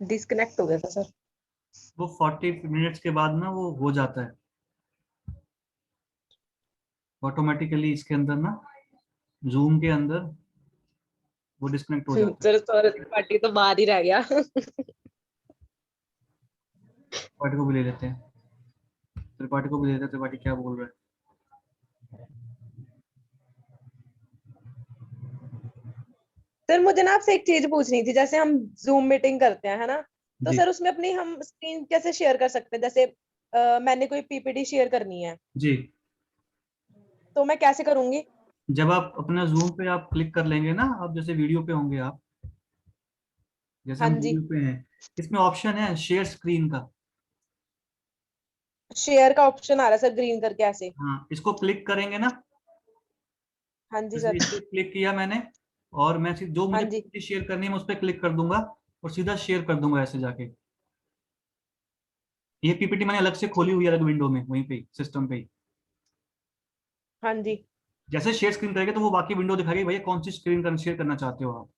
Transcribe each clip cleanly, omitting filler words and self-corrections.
Disconnect हो गया था सर। वो 40 मिनट्स के बाद ना वो हो जाता है ऑटोमेटिकली, इसके अंदर ना, जूम के अंदर वो डिस्कनेक्ट हो जाता है। सर सौरभ त्रिपाठी तो बाहर ही रह गया। त्रिपाठी को भी ले लेते हैं, त्रिपाठी को भी ले लेते हैं। त्रिपाठी क्या बोल रहा है? सर मुझे ना आपसे एक चीज पूछनी थी, जैसे हम जूम मीटिंग करते हैं, है ना? तो जी सर उसमें अपनी हम स्क्रीन कैसे शेयर कर सकते हैं? जैसे मैंने कोई पीपीटी शेयर करनी है, जी। तो मैं कैसे करूंगी? जब आप अपना जूम पे आप क्लिक कर लेंगे ना, आप जैसे वीडियो पे होंगे आप, जैसे हाँ हम जी। वीडियो पे हैं, इसमें ऑप्शन है शेयर स्क्रीन का। शेयर का ऑप्शन आ रहा है सर, ग्रीन करके ऐसे। हाँ, इसको क्लिक करेंगे ना, हाँ जी जैसे सर। इस पे क्लिक किया मैंने, और मैं जो हाँ मुझे जी। पीपीटी शेयर करनी है मैं उस पर क्लिक कर दूंगा और सीधा शेयर कर दूंगा ऐसे जाके। ये पीपीटी मैंने अलग से खोली हुई है, अलग विंडो में, वहीं पे सिस्टम पे ही। हाँ जी। जैसे शेयर स्क्रीन करेंगे तो वो बाकी विंडो दिखाएगी, भैया कौन सी स्क्रीन शेयर करना चाहते हो आप।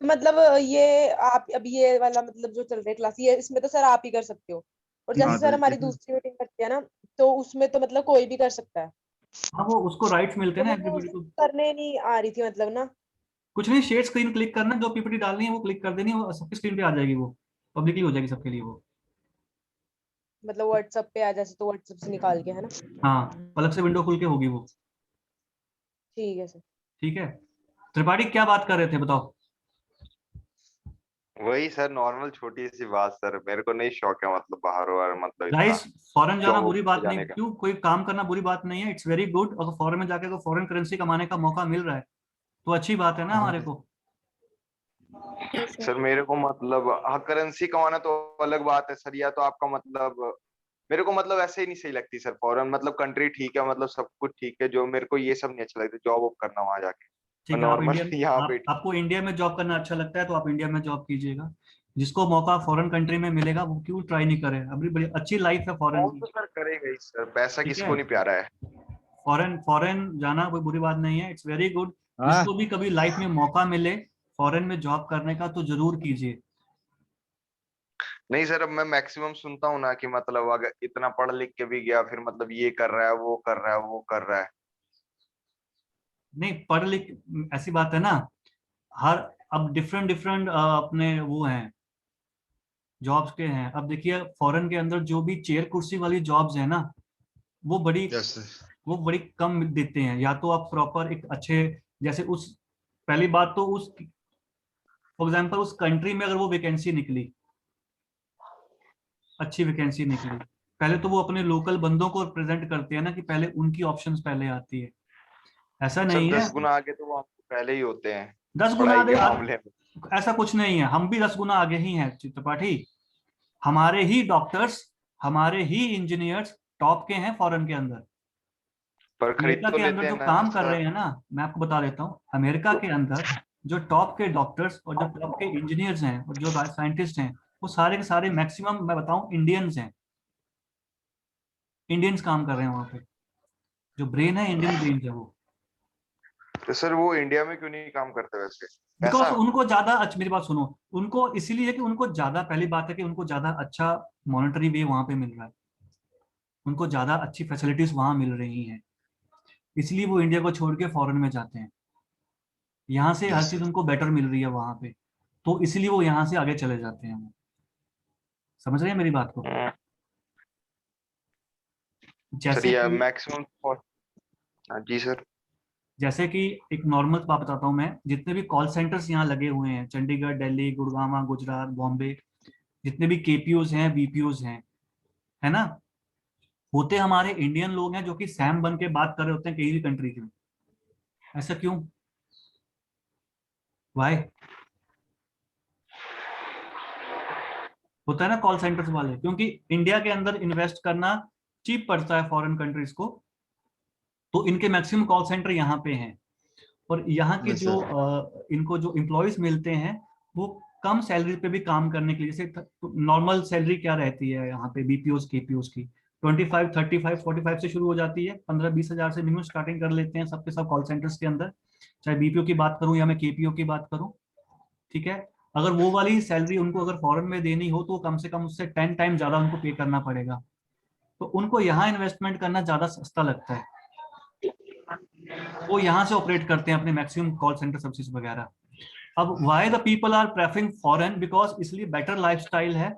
तो मतलब ये आप अब ये वाला मतलब जो चल रहा है क्लास, ये इसमें तो सर आप ही कर सकते हो। और जी। जैसे हाँ सर हमारी जैसे, दूसरी मीटिंग करती है ना, तो उसमें तो मतलब कोई भी कर सकता है। हाँ वो उसको राइट्स मिलते तो हैं ना मुझे एवरीबॉडी उसे को। करने नहीं आ रही थी मतलब ना। कुछ नहीं, शेयर स्क्रीन क्लिक करना, जो पीपीटी डालनी है वो क्लिक कर देनी, वो सबकी स्क्रीन पे आ जाएगी, वो पब्लिकली हो जाएगी सबके लिए वो। मतलब व्हाट्सएप पे आ जैसे, तो व्हाट्सएप से निकाल के, है ना? हाँ, अलग से विंडो खुल के होगी वो। ठीक है सर। ठीक है। त्रिपाठी क्या बात कर रहे थे बताओ? वही सर, नॉर्मल छोटी सी बात सर, मेरे को नहीं शौक है मतलब बाहर और मतलब इतना गाइस, फॉरेन जाना जॉब बुरी पे बात नहीं, जाने का। क्यों, कोई काम करना बुरी बात नहीं है, इट्स वेरी गुड। अगर फॉरेन में जाके अगर फॉरेन करेंसी कमाने का मौका मिल रहा है तो अच्छी बात है ना हमारे को। Yes sir. सर मेरे को मतलब, हाँ करेंसी कमाना तो अलग बात है सर, या तो आपका मतलब, मेरे को मतलब ऐसे ही नहीं सही लगती सर फॉरेन, मतलब कंट्री ठीक है, मतलब सब कुछ ठीक है, जो मेरे को ये सब नहीं अच्छा लगता जॉब वॉब करना वहां जाके। ठीक है, आप नॉर्मल इंडिया, यहाँ पे आप आपको इंडिया में जॉब करना अच्छा लगता है तो आप इंडिया में जॉब कीजिएगा। जिसको मौका फॉरेन कंट्री में मिलेगा वो क्यों ट्राई नहीं करे, अभी बड़ी अच्छी लाइफ है फॉरेन जॉब की। तो सर करेगा ही सर, पैसा ठीक है, किसको नहीं प्यारा है। फॉरेन फॉरेन जाना कोई बुरी बात नहीं है, इट्स वेरी गुड। हाँ। जिसको भी कभी लाइफ में मौका मिले फॉरेन में जॉब करने का तो जरूर कीजिए। नहीं सर, अब मैं मैक्सिमम सुनता हूँ ना कि मतलब अगर इतना पढ़ लिख के भी गया फिर मतलब ये कर रहा है, वो कर रहा है, वो कर रहा है। नहीं, पढ़ लिख, ऐसी बात है ना, हर, अब डिफरेंट डिफरेंट अपने वो हैं, जॉब्स के हैं। अब देखिए फॉरेन के अंदर जो भी चेयर कुर्सी वाली जॉब्स है ना, वो बड़ी, यस। वो बड़ी कम देते हैं। या तो आप प्रॉपर एक अच्छे, जैसे उस, पहली बात तो उस, फॉर एग्जांपल उस कंट्री में अगर वो वैकेंसी निकली, अच्छी वैकेंसी निकली, पहले तो वो अपने लोकल बंदों को प्रेजेंट करते हैं ना, कि पहले उनकी ऑप्शंस पहले आती है। ऐसा सर नहीं है, 10 गुना आगे तो वो आपको पहले ही होते हैं 10 गुना पढ़ाई आगे के मामले में। ऐसा कुछ नहीं है, हम भी 10 गुना आगे ही हैं चित्रपाठी। हमारे ही डॉक्टर्स, हमारे ही इंजीनियर्स टॉप के हैं फॉरेन के अंदर। पर खरीद अमेरिका तो के अंदर लेते हैं जो ना काम कर सर। रहे हैं ना, मैं आपको बता देता हूँ, अमेरिका के अंदर जो टॉप के डॉक्टर्स और जो टॉप के इंजीनियर्स हैं और जो साइंटिस्ट हैं, वो सारे के सारे मैक्सिमम मैं बताऊं इंडियंस हैं। इंडियंस काम कर रहे हैं वहां पे, जो ब्रेन है इंडियन ब्रेन है वो। तो सर वो इंडिया में क्यों नहीं काम करते वैसे? बिकॉज पैसा। उनको ज्यादा अच्छा, मेरी बात सुनो, उनको इसीलिए कि उनको ज्यादा, पहली बात है कि उनको ज्यादा अच्छा मॉनेटरी वे वहां पे मिल रहा है, उनको ज्यादा अच्छी फैसिलिटीज वहां मिल रही हैं, इसलिए वो इंडिया को छोड़ के फॉरेन में जाते हैं। यहाँ से हर यस चीज सर। उनको बेटर मिल रही है वहां पे, तो इसलिए वो यहाँ से आगे चले जाते हैं वो। समझ रहे हैं मेरी बात को? हम्म, सर जैसे ये कि, मैक्सिमम। हाँ जी सर। जैसे कि एक नॉर्मल बात बताता हूँ मैं, जितने भी कॉल सेंटर्स यहाँ लगे हुए हैं, चंडीगढ़, दिल्ली, गुड़गांव, गुजरात, बॉम्बे, जितने भी केपीओज हैं, बीपीओज हैं, है ना, होते हमारे इंडियन लोग हैं जो कि सैम बन के बात कर रहे होते हैं कहीं भी कंट्री के। ऐसा क्यों, वाई? होता है ना कॉल सेंटर्स वाले, क्योंकि इंडिया के अंदर इन्वेस्ट करना चीप पड़ता है फॉरेन कंट्रीज को, तो इनके मैक्सिमम कॉल सेंटर यहाँ पे हैं। और यहाँ के यस जो सर। इनको जो एम्प्लॉयज मिलते हैं, वो कम सैलरी पे भी काम करने के लिए, जैसे नॉर्मल सैलरी क्या रहती है यहाँ पे बीपीओज केपीओज की, 25, 35, 45 से शुरू हो जाती है, 15-20 हजार से मिनिमम स्टार्टिंग कर लेते हैं सबके सब कॉल सेंटर्स के अंदर, चाहे बीपीओ की बात करूं या मैं केपीओ की बात करूं। ठीक है, अगर वो वाली सैलरी उनको अगर फॉरेन में देनी हो तो कम से कम उससे 10 टाइम ज्यादा उनको पे करना पड़ेगा। तो उनको यहाँ इन्वेस्टमेंट करना ज्यादा सस्ता लगता है, वो यहाँ से ऑपरेट करते हैं अपने मैक्सिमम कॉल सेंटर सर्विसेज वगैरह। अब why the people are preferring foreign, because इसलिए बेटर लाइफस्टाइल है,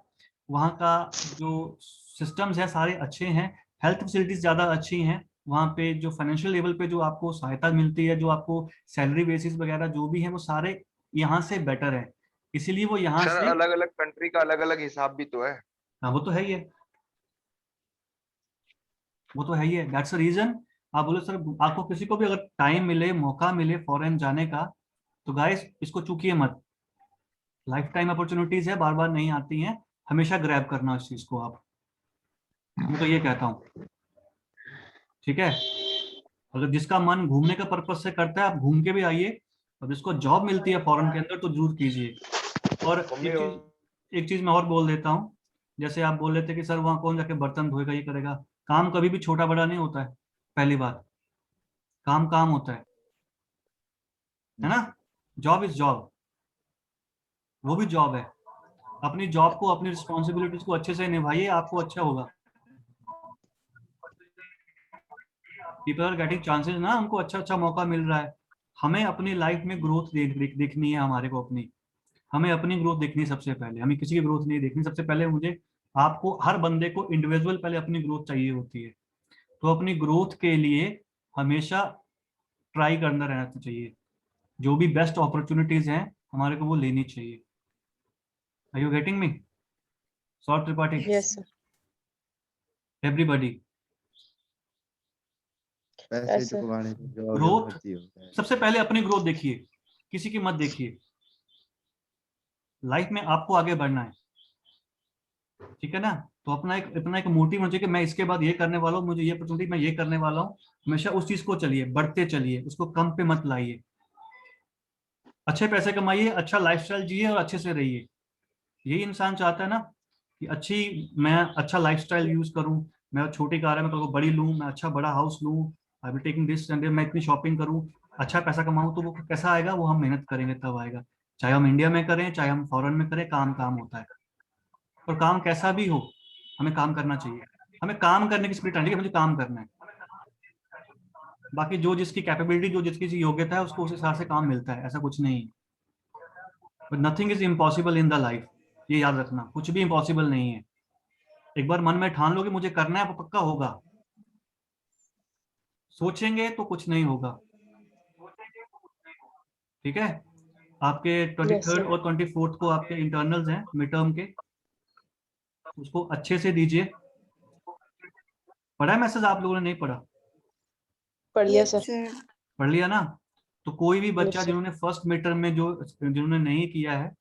वहाँ का जो सिस्टम्स है सारे अच्छे हैं, हेल्थ फैसिलिटीज ज्यादा अच्छी हैं, वहाँ पे जो फाइनेंशियल लेवल पे जो आपको सहायता मिलती है, जो आपको सैलरी बेसिस वगैरह जो भी है वो सारे यहाँ से बेटर है, इसीलिए वो यहाँ सर से। अलग अलग कंट्री का अलग अलग हिसाब भी तो है। हाँ वो तो है ही है, वो तो है ही है, दैट्स अ रीजन। आप बोले सर आपको किसी को भी अगर टाइम मिले, मौका मिले फॉरेन जाने का, तो गाइस इसको चूकिए मत, लाइफ टाइम अपॉर्चुनिटीज है, बार बार नहीं आती हैं, हमेशा ग्रैब करना इस चीज को आप, मैं तो ये कहता हूँ। ठीक है, अगर जिसका मन घूमने का पर्पज से करता है आप घूम के भी आइए, और जिसको जॉब मिलती है फॉरेन के अंदर तो जरूर कीजिए। और मम्मी एक चीज मैं और बोल देता हूँ, जैसे आप बोल रहे थे कि सर वहाँ कौन जाके बर्तन धोएगा, ये करेगा, काम कभी भी छोटा बड़ा नहीं होता है, पहली बात, काम काम होता है ना, जॉब इज जॉब, वो भी जॉब है, अपनी जॉब को अपनी रिस्पॉन्सिबिलिटीज को अच्छे से निभाइए, आपको अच्छा होगा। पीपल आर गेटिंग चांसेस ना, उनको अच्छा अच्छा मौका मिल रहा है, हमें अपनी लाइफ में ग्रोथ देखनी है, हमारे को अपनी, हमें अपनी ग्रोथ देखनी है सबसे पहले, हमें किसी की ग्रोथ नहीं देखनी, सबसे पहले मुझे आपको हर बंदे को इंडिविजुअल पहले अपनी ग्रोथ चाहिए होती है, तो अपनी ग्रोथ के लिए हमेशा ट्राई करना रहना चाहिए, जो भी बेस्ट अपॉर्चुनिटीज हैं हमारे को वो लेनी चाहिए। Are you getting me? Saurabh Tripathi, yes sir. Everybody, पैसे यस सर। कमाने की जॉब जब ग्रोथ मर्जी होता है। सबसे पहले अपनी ग्रोथ देखिए, किसी की मत देखिए, लाइफ में आपको आगे बढ़ना है, ठीक है ना, तो अपना एक मोटिव होना चाहिए कि मैं इसके बाद ये करने वाला हूँ, मुझे ये अपॉर्चुनिटी, मैं ये करने वाला हूँ, हमेशा उस चीज को चलिए, बढ़ते चलिए, उसको कम पे मत लाइए, अच्छे पैसे कमाइए, अच्छा लाइफस्टाइल जिए और अच्छे से रहिए, यही इंसान चाहता है ना, कि मैं अच्छा लाइफस्टाइल यूज करूं, मैं छोटी कार है मैं कल को बड़ी लूं, मैं अच्छा बड़ा हाउस लूं, I will taking this and मैं इतनी शॉपिंग करूं, अच्छा पैसा कमाऊं, तो वो कैसा आएगा, वो हम मेहनत करेंगे तब आएगा, चाहे हम इंडिया में करें चाहे हम फॉरेन में करें, काम काम होता है, और काम कैसा भी हो हमें काम करना चाहिए, हमें काम करने की स्पिरिट आनी चाहिए, मुझे काम करना है, बाकी जो जिसकी कैपेबिलिटी, जो जिसकी योग्यता है उसको उस हिसाब से काम मिलता है, ऐसा कुछ नहीं है, but nothing is impossible in the life, ये याद रखना, कुछ भी इम्पॉसिबल नहीं है, एक बार मन में ठान लो कि मुझे करना है, वो पक्का होगा, सोचेंगे तो कुछ नहीं होगा, ठीक है। आपके ट्वेंटी यस थर्ड सर। और 24th को आपके इंटरनल्स हैं मिड टर्म के, उसको अच्छे से दीजिए, पढ़ा है मैसेज आप लोगों ने, नहीं पढ़ा? पढ़ लिया यस सर। सर। पढ़ लिया ना, तो कोई भी बच्चा यस सर। जिन्होंने फर्स्ट मिड टर्म में जो जिन्होंने नहीं किया है,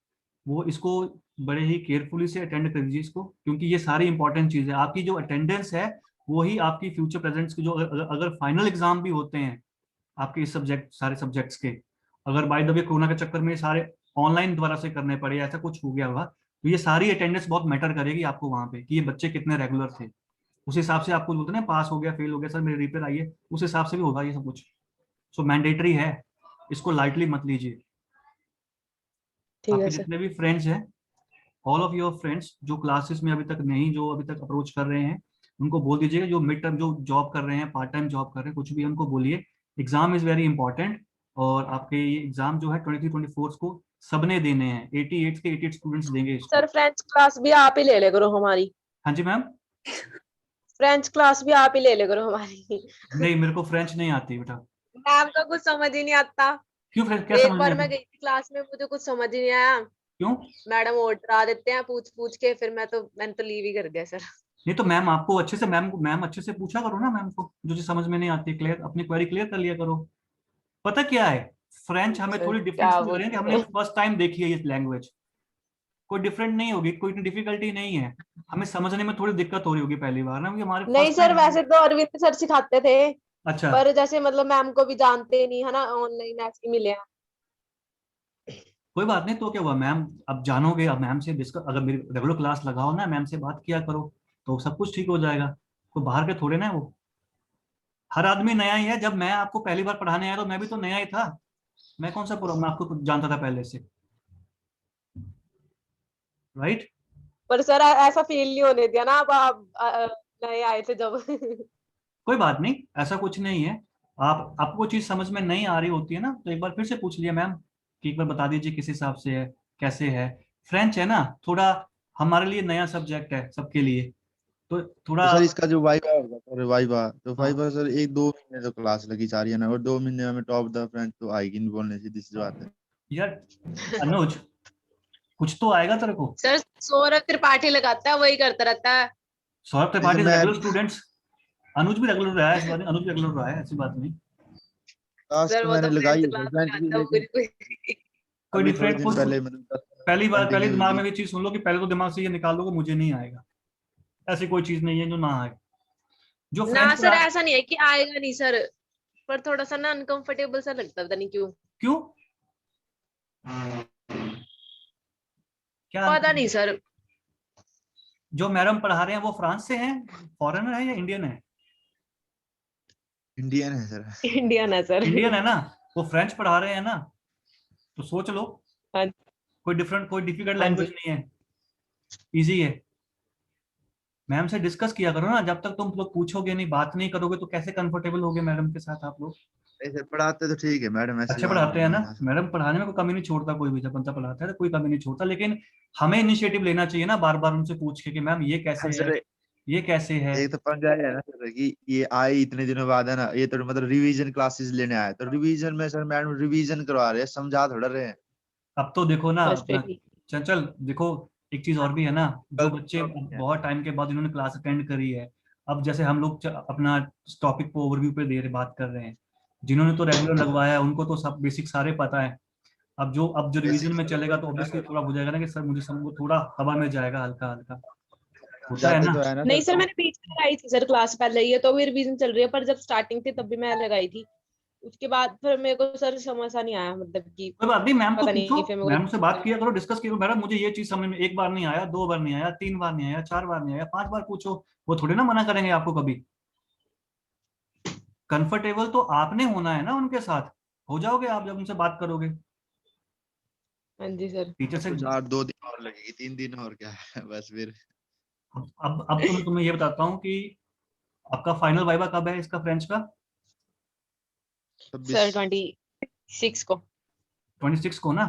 वो इसको बड़े ही केयरफुली से अटेंड कर लीजिए इसको, क्योंकि ये सारी इंपॉर्टेंट चीज है, आपकी जो अटेंडेंस है वो ही आपकी फ्यूचर प्रेजेंट्स की जो अगर फाइनल एग्जाम भी होते हैं आपके इस सब्जेक्ट सारे सब्जेक्ट्स के, अगर बाय द वे कोरोना के चक्कर में ये सारे ऑनलाइन द्वारा से करने पड़े, ऐसा कुछ हो गया होगा, तो ये सारी अटेंडेंस बहुत मैटर करेगी आपको वहां पे, कि ये बच्चे कितने रेगुलर थे, उस हिसाब से आपको बोलते हैं ना, पास हो गया फेल हो गया सर मेरे रिपेयर आइए, उस हिसाब से भी होगा ये सब कुछ, सो मैंडेटरी है, इसको लाइटली मत लीजिए। ठीक है आपके सर। जितने भी फ्रेंड्स हैं, ऑल ऑफ योर फ्रेंड्स जो क्लासेस में अभी तक नहीं, जो अभी तक अप्रोच कर रहे हैं, उनको बोल दीजिएगा, जो मिड टर्म जो जॉब कर रहे हैं, पार्ट टाइम जॉब कर रहे हैं, कुछ भी उनको बोलिए, एग्जाम इज वेरी इंपॉर्टेंट, और आपके ये एग्जाम जो है 23-24 को सबने देने हैं, 88 के 88 स्टूडेंट्स देंगे इसको। सर फ्रेंच क्लास भी आप ही ले ले करो हमारी, हाँ जी मैम। फ्रेंच क्लास भी आप ही ले ले करो हमारी। नहीं मेरे को फ्रेंच नहीं आती बेटा। मैम का कुछ समझ ही नहीं आता, क्यों फ्रेंच, क्या एक समझ बार नहीं मैं आती? गई थी क्लास में, मुझे कुछ समझ ही नहीं आया, क्यों? मैडम और डरा देते हैं पूछ पूछ के, फिर मैंने तो लीव ही कर दिया सर। नहीं तो मैम आपको अच्छे से, मैम अच्छे से पूछा करो ना, मैम को जो चीज समझ में नहीं आती, क्लियर अपनी क्वेरी क्लियर कर लिया करो। पता क्या है, फ्रेंच हमें सर थोड़ी डिफरेंट क्या लग रही है कि बोलते हमने हैं। फर्स्ट टाइम देखी है ये लैंग्वेज, कोई डिफरेंट नहीं होगी, कोई इतनी डिफिकल्टी नहीं है, हमें समझने में थोड़ी दिक्कत हो रही होगी पहली बार ना, क्योंकि हमारे नहीं फर्स्ट सर, टाइम। वैसे तो अरविंद सर सिखाते थे, अच्छा, पर जैसे मतलब मैम को भी जानते नहीं है ना, ऑनलाइन ऐसे ही मिले हैं। कोई बात नहीं, तो क्या हुआ मैम, अब जानोगे, अब मैम से डिस्कस, अगर मेरी रेगुलर क्लास लगाओ ना, मैम से बात किया करो, तो सब कुछ ठीक हो जाएगा, तो बाहर के थोड़े ना है वो, हर आदमी नया ही है, जब मैं आपको पहली बार पढ़ाने आया तो मैं भी तो नया ही था, मैं कौन सा पूरा मैं आपको जानता था पहले से, राइट? पर सर ऐसा फील नहीं होने दिया ना, आप नए आए थे जब। कोई बात नहीं, ऐसा कुछ नहीं है। आपको चीज समझ में नहीं आ रही होती है ना, तो एक बार फिर से पूछ लिया मैम कि एक बार बता दीजिए किस हिसाब से है, कैसे है। फ्रेंच है ना, थोड़ा हमारे लिए नया सब्जेक्ट है सबके लिए, तो थोड़ा। तो सर इसका जो वाइवा होगा सर, वाइवा तो हाँ वाइवा सर 1-2 महीने तो क्लास लगी जा रही है ना, और 2 महीने में टॉप द फ्रेंच तो आएगी नहीं बोलने, सीधी सी बात है। यार अनुज, कुछ तो आएगा तेरे को। सर सौरभ त्रिपाठी लगाता है, वही करता रहता है। सौरभ जैसे त्रिपाठी मैं रेगुलर स्टूडेंट्स, अनुज भी रेगुलर रहा है, ऐसी बात नहीं, अनुज भी रेगुलर रहा है, ऐसी बात नहीं। क्लास सर तो वो तो मैंने लगाई फ्रेंच है क्लास में फ्रेंच भी, आता है वो लेकिन कोई। कोई अभी थोड़े डिफरेंट दिन कुछ। पहले मतलब 10 पहली बार, पहले कंटिन्यू दिमाग दी। में ये चीज सुन लो कि पहले तो दिमाग से ये निकाल दो कि मुझे नहीं आएगा। ऐसी कोई चीज नहीं है जो ना आए। जो ना फ्रेंच सर पढ़ा। ऐसा नहीं है कि आएगा नहीं सर, पर थोड़ा सा ना अनकंफर्टेबल सा लगता है, पता नहीं क्यों। क्यों? क्या? पता नहीं सर। जो मैडम पढ़ा रहे हैं वो फ्रांस से हैं, फॉरेनर है या इंडियन है? इंडियन है सर। इंडियन है सर। इंडियन है ना, वो फ्रेंच पढ़ा रहे हैं ना, तो सोच लो। हाँ कोई डिफरेंट, कोई डिफिकल्ट हाँ लैंग्वेज जी। नहीं है, इजी है। मैम से डिस्कस किया करो ना, जब तक तुम लोग पूछोगे नहीं, बात नहीं करोगे, तो कैसे कंफर्टेबल होगे मैडम के साथ आप लोग। नहीं सर, पढ़ाते तो ठीक है मैडम, ऐसी अच्छे बात पढ़ाते हैं नहीं ना है। मैडम, पढ़ाने में कोई कमी नहीं छोड़ता, कोई भी जब बंदा पढ़ाता है तो कोई कमी नहीं छोड़ता, लेकिन हमें इनिशिएटिव लेना चाहिए ना, बार बार उनसे पूछ के कि मैम ये कैसे हाँ है, सर, ये कैसे है। एक तो पंगा है ना सर कि ये आए इतने दिनों बाद है ना, ये तो मतलब रिवीजन क्लासेस लेने आए, तो रिवीजन में सर मैडम रिवीजन करवा रहे हैं, समझा थोड़ा रहे हैं। अब तो देखो ना बस पे अपना, भी। चंचल देखो, एक चीज और भी है ना, जो कल बच्चे अब क्या बहुत टाइम के बाद इन्होंने क्लास अटेंड करी है, अब जैसे हम लोग अपना टॉपिक को ओवरव्यू पे दे रहे बात कर रहे हैं, जिन्होंने तो रेगुलर लगवाया है उनको तो सब बेसिक सारे पता है। अब जो रिवीजन बेसिक में सर चलेगा वही तो बता ऑब्वियसली रहे थोड़ा हो जाएगा ना कि सर मुझे सब वो थोड़ा हवा में जाएगा, हल्का हल्का हैं। होता है जाते ना। तो है ना नहीं सर, सर, मैंने बीच में लगाई थी सर क्लास, पहले ये तो भी रिवीजन चल रही है, पर जब स्टार्टिंग थी तब भी मैं लगाई थी। उसके बाद फिर मेरे को सर समझ सा नहीं आया, मतलब कि कोई बात नहीं, मैम को पता पूछो, नहीं फिर मेरे मैम से बात को। किया करो, डिस्कस किया करो, मैडम मुझे ये चीज समझ में एक बार नहीं आया, 2 बार नहीं आया, 3 बार नहीं आया, 4 बार नहीं आया, 5 बार पूछो, वो थोड़ी ना मना करेंगे आपको कभी। कंफर्टेबल तो आपने होना है ना उनके साथ, हो जाओगे आप जब उनसे बात करोगे। हाँ जी सर। टीचर से। कुछ और 2 दिन और लगेगी, 3 दिन और क्या है बस फिर। अब तो मैं तुम्हें ये बताता हूँ कि आपका फाइनल वाइवा कब है इसका, फ्रेंच का? 26। सर 26 को। 26 को ना,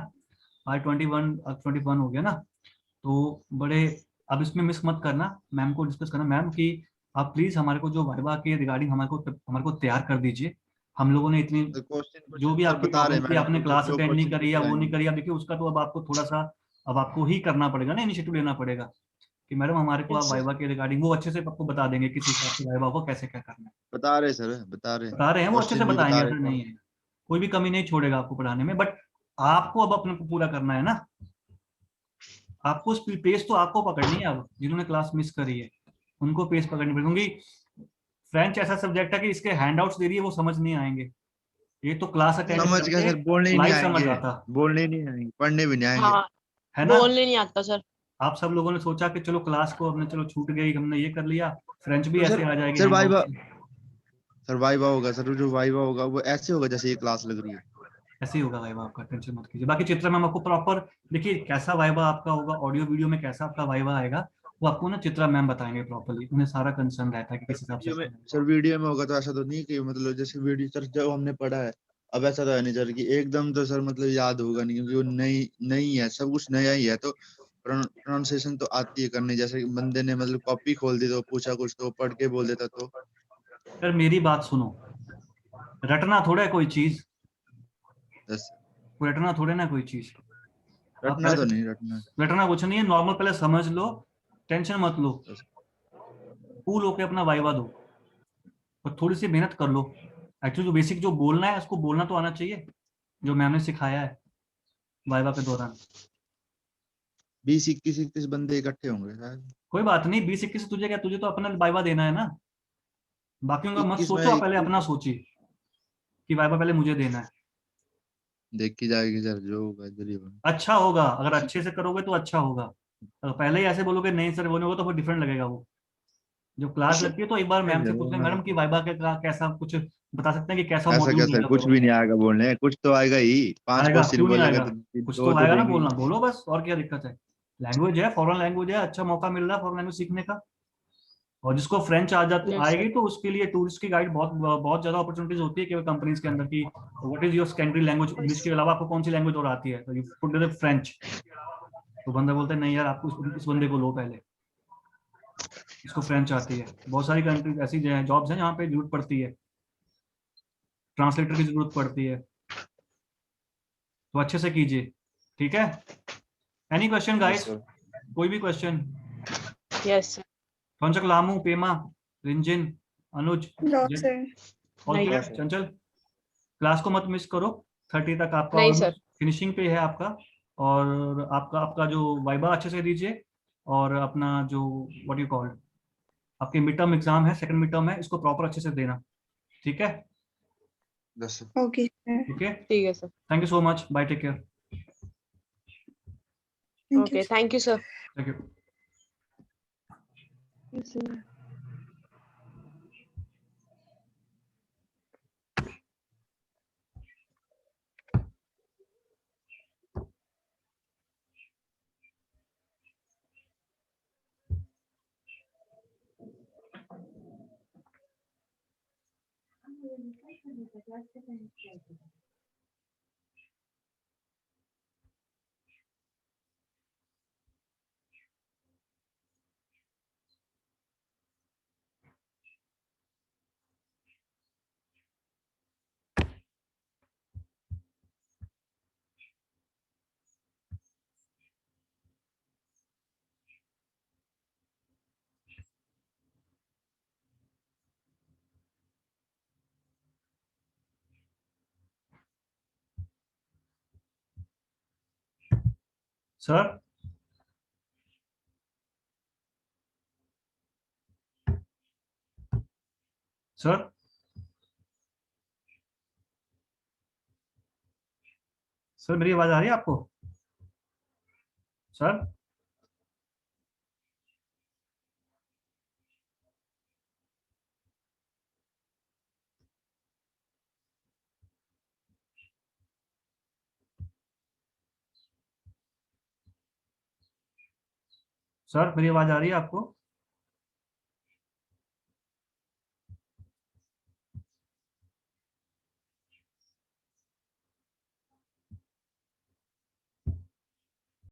आज 21, अब 21 हो गया ना, तो बड़े, अब इसमें मिस मत करना, मैम को डिस्कस करना मैम कि आप प्लीज हमारे को जो वाइवा के रिगार्डिंग हमारे को तैयार कर दीजिए। हम लोगों ने इतनी, क्वेश्चन जो क्वेश्चन भी सर आपकी बता रहे प्रॉब्लम हैं थी, मैडम आपने को, क्लास जो अटेंड नहीं क्वेश्चन करी या पूछे वो नहीं आएंगे। करी, अब देखिए उसका तो अब आपको थोड़ा सा, अब आपको ही करना पड़ेगा ना, इनिशिएटिव लेना पड़ेगा कि मैडम हमारे को आप अच्छा। वाइवा के रिगार्डिंग, वो अच्छे से आपको बता देंगे किस हिसाब से वाइवा को कैसे क्या करना है। बता रहे सर, बता रहे, बता रहे हैं वो अच्छे से क्वेश्चन भी बताएंगे, बता रहे ऐसा नहीं है, कोई भी कमी नहीं छोड़ेगा आपको पढ़ाने में, बट आपको अब अपने को पूरा करना है ना। आपको पेस तो आपको पकड़नी है, अब जिन्होंने क्लास मिस करी है उनको पेस पकड़नी पड़ेगी, क्योंकि फ्रेंच ऐसा सब्जेक्ट है कि इसके हैंडआउट्स दे दिए वो समझ नहीं आएंगे, ये तो क्लास अटेंड समझ गया करके सर, बोलने ही नहीं लाइव समझ आएंगे, आता बोलने ही नहीं आएंगे, पढ़ने भी नहीं आएंगे। हाँ, है ना। बोलने नहीं आता सर। आप सब लोगों ने सोचा कि चलो क्लास को हमने, चलो छूट गई, हमने ये कर लिया, फ्रेंच भी तो ऐसे सर, आ जाएगी सर हैंडआउट वाइवा, से। सर वाइवा होगा सर, जो वाइवा होगा वो ऐसे होगा जैसे ये क्लास लग रही है। ऐसे ही होगा वाइवा आपका, टेंशन मत कीजिए। बाकी चित्रा मैम आपको प्रॉपर, देखिए कैसा वाइवा आपका होगा, ऑडियो वीडियो में कैसा आपका वाइवा आएगा, वो आपको ना चित्रा मैम बताएंगे प्रॉपर्ली, उन्हें सारा कंसर्न रहता है कि किस हिसाब से आपका सर होगा। वीडियो में होगा तो ऐसा तो नहीं कि मतलब जैसे वीडियो सर जो हमने पढ़ा है, अब ऐसा तो है नहीं सर कि एकदम तो सर मतलब याद होगा नहीं, क्योंकि वो नई नई है, सब कुछ नया ही है, तो प्रोनाउंसिएशन तो आती है करनी, जैसे कि बंदे ने मतलब कॉपी खोल दी तो पूछा कुछ तो पढ़ के बोल देता तो। सर मेरी बात सुनो, रटना थोड़ा है कोई चीज, बस रटना थोड़े ना कोई चीज। आप रटना पहले तो से, नहीं रटना। रटना कुछ नहीं है, नॉर्मल पहले समझ लो, टेंशन मत लो, बस कूल होके अपना वाइवा दो, और थोड़ी सी मेहनत कर लो। एक्चुअली जो बेसिक जो बोलना है उसको बोलना तो आना चाहिए, जो मैम ने सिखाया है वाइवा के दौरान। 20-21 बंदे इकट्ठे होंगे शायद। कोई बात नहीं, 20-21 तुझे क्या, तुझे तो अपना वाइवा देना है ना, बाकी उनका मत 21 में सोचो, आप पहले अपना सोचिए कि वाइवा पहले मुझे देना है। देखी जाएगी सर, जो होगा इधर ही होगा। अच्छा होगा, अगर अच्छे से करोगे तो अच्छा होगा, अगर पहले ही ऐसे बोलोगे नहीं सर वो नहीं होगा तो फिर डिफरेंट लगेगा वो। जो क्लास लगती है तो एक बार मैम से पूछ लें, मैडम की वाइवा का कैसा, कुछ बता सकते हैं कि कैसा ऐसा मॉड्यूल क्या सर, रहेगा कुछ वाइवा भी में? नहीं आएगा बोलने, कुछ तो आएगा ही, 5 आएगा, क्वेश्चन क्यों नहीं बोलेगा आएगा, तो कुछ दो तो तो आएगा ना देंगे ही। बोलना, बोलो बस, और क्या दिक्कत है। लैंग्वेज है, फॉरेन लैंग्वेज है, अच्छा मौका मिल रहा है फॉरेन लैंग्वेज सीखने का। और जिसको फ्रेंच आ जाती Yes, आएगी sir. तो उसके लिए टूरिस्ट की गाइड बहुत बहुत ज्यादा अपॉर्चुनिटीज होती है कि कंपनीज के अंदर की what is your secondary language, English के अलावा आपको कौन सी लैंग्वेज और आती है, तो यू पुट द फ्रेंच। तो बंदा बोलता है नहीं यार, आपको इस बंदे को लो पहले, इसको फ्रेंच आती है। बहुत सारी कंट्रीज ऐसी जॉब्स हैं जहाँ पे जरूरत पड़ती है, ट्रांसलेटर की जरूरत पड़ती है, तो अच्छे से कीजिए, ठीक है। Any question yes guys? Sir. कोई भी क्वेश्चन? Yes, sir. पंचक, लामू, पेमा, रिंजिन, अनुज, No, जय, sir. ऑल नहीं क्लियर? sir. चंचल, क्लास को मत मिस करो, 30 तक आपका नहीं ऑलमोस्ट सर। फिनिशिंग पे है आपका। और आपका आपका जो वाइबा अच्छे से दीजिए, और अपना जो व्हाट यू कॉल्ड आपके मिड टर्म एग्जाम है, सेकंड मिड टर्म है, इसको प्रॉपर अच्छे से देना, ठीक है। Yes sir. Okay, sir. Okay, ठीक है sir. Thank you so much, bye, take care, Thank you, okay, sir. Thank you sir. Thank you. Yes, sir. Sir, sir, sir मेरी आवाज आ रही है आपको? सर, सर मेरी आवाज आ रही है आपको?